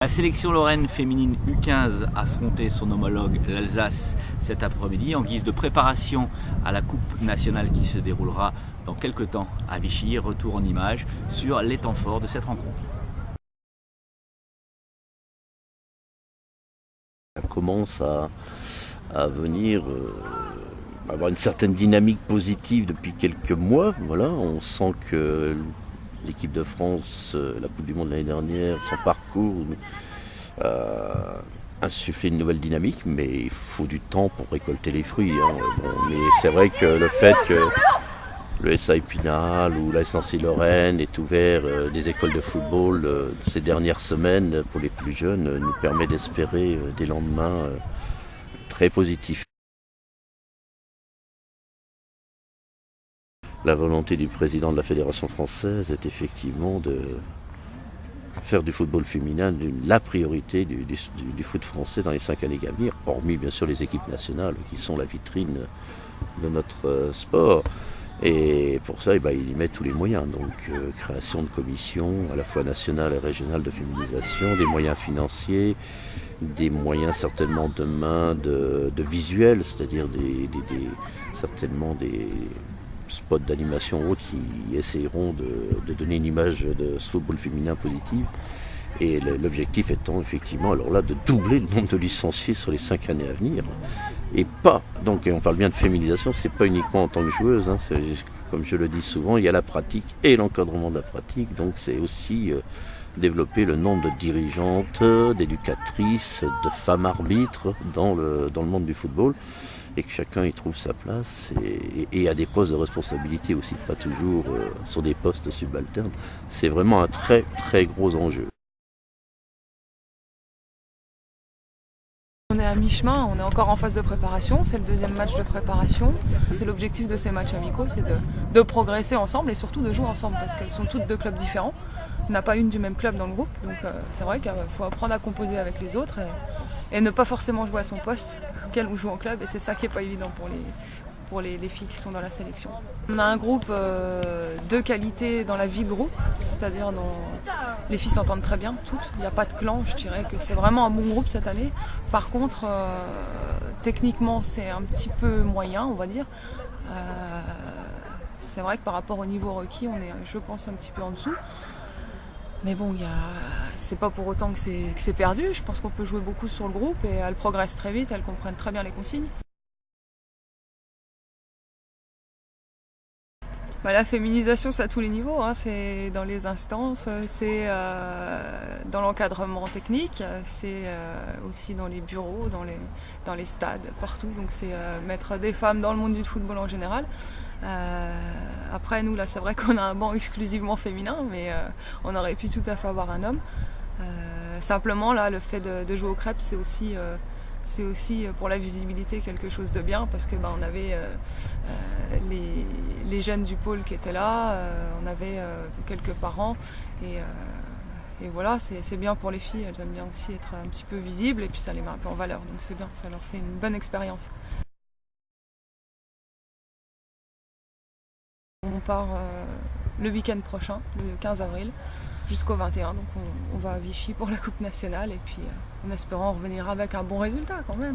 La sélection lorraine féminine U15 affrontait son homologue l'Alsace cet après-midi en guise de préparation à la Coupe nationale qui se déroulera dans quelques temps à Vichy. Retour en images sur les temps forts de cette rencontre. On commence à venir avoir une certaine dynamique positive depuis quelques mois. Voilà, on sent que l'équipe de France, la Coupe du Monde l'année dernière, son parcours insuffler une nouvelle dynamique, mais il faut du temps pour récolter les fruits. Bon, mais c'est vrai que le fait que le SA Épinal ou la SNC Lorraine est ouvert des écoles de football ces dernières semaines pour les plus jeunes nous permet d'espérer des lendemains très positifs. La volonté du président de la Fédération française est effectivement de faire du football féminin la priorité du foot français dans les 5 années à venir, hormis bien sûr les équipes nationales qui sont la vitrine de notre sport. Et pour ça, il y met tous les moyens, donc création de commissions à la fois nationales et régionales de féminisation, des moyens financiers, des moyens certainement demain de visuel, c'est-à-dire certainement des spots d'animation autres qui essayeront de donner une image de ce football féminin positive. Et l'objectif étant effectivement alors là de doubler le nombre de licenciés sur les 5 années à venir. Et pas, donc on parle bien de féminisation, c'est pas uniquement en tant que joueuse, comme je le dis souvent, il y a la pratique et l'encadrement de la pratique, donc c'est aussi développer le nombre de dirigeantes, d'éducatrices, de femmes arbitres dans le monde du football, et que chacun y trouve sa place et à des postes de responsabilité aussi, pas toujours sur des postes subalternes. C'est vraiment un très très gros enjeu. On est à mi-chemin, on est encore en phase de préparation, c'est le deuxième match de préparation. C'est l'objectif de ces matchs amicaux, c'est de progresser ensemble et surtout de jouer ensemble parce qu'elles sont toutes deux clubs différents. On n'a pas une du même club dans le groupe, donc c'est vrai qu'il faut apprendre à composer avec les autres et ne pas forcément jouer à son poste auquel on joue en club, et c'est ça qui n'est pas évident pour les filles qui sont dans la sélection. On a un groupe de qualité dans la vie de groupe, c'est-à-dire les filles s'entendent très bien, toutes. Il n'y a pas de clan, je dirais que c'est vraiment un bon groupe cette année. Par contre, techniquement, c'est un petit peu moyen, on va dire. C'est vrai que par rapport au niveau requis, on est, je pense, un petit peu en dessous. Mais bon, c'est pas pour autant que c'est perdu. Je pense qu'on peut jouer beaucoup sur le groupe et elles progressent très vite, elles comprennent très bien les consignes. La féminisation, c'est à tous les niveaux, c'est dans les instances, c'est dans l'encadrement technique, c'est aussi dans les bureaux, dans les stades, partout. Donc c'est mettre des femmes dans le monde du football en général. Après nous là c'est vrai qu'on a un banc exclusivement féminin, mais on aurait pu tout à fait avoir un homme. Simplement là le fait de jouer aux crêpes c'est aussi pour la visibilité quelque chose de bien, parce que on avait les jeunes du pôle qui étaient là, on avait quelques parents et voilà, c'est bien pour les filles, elles aiment bien aussi être un petit peu visibles et puis ça les met un peu en valeur, donc c'est bien, ça leur fait une bonne expérience. On part le week-end prochain, le 15 avril, jusqu'au 21, donc on va à Vichy pour la Coupe nationale et puis en espérant revenir avec un bon résultat quand même.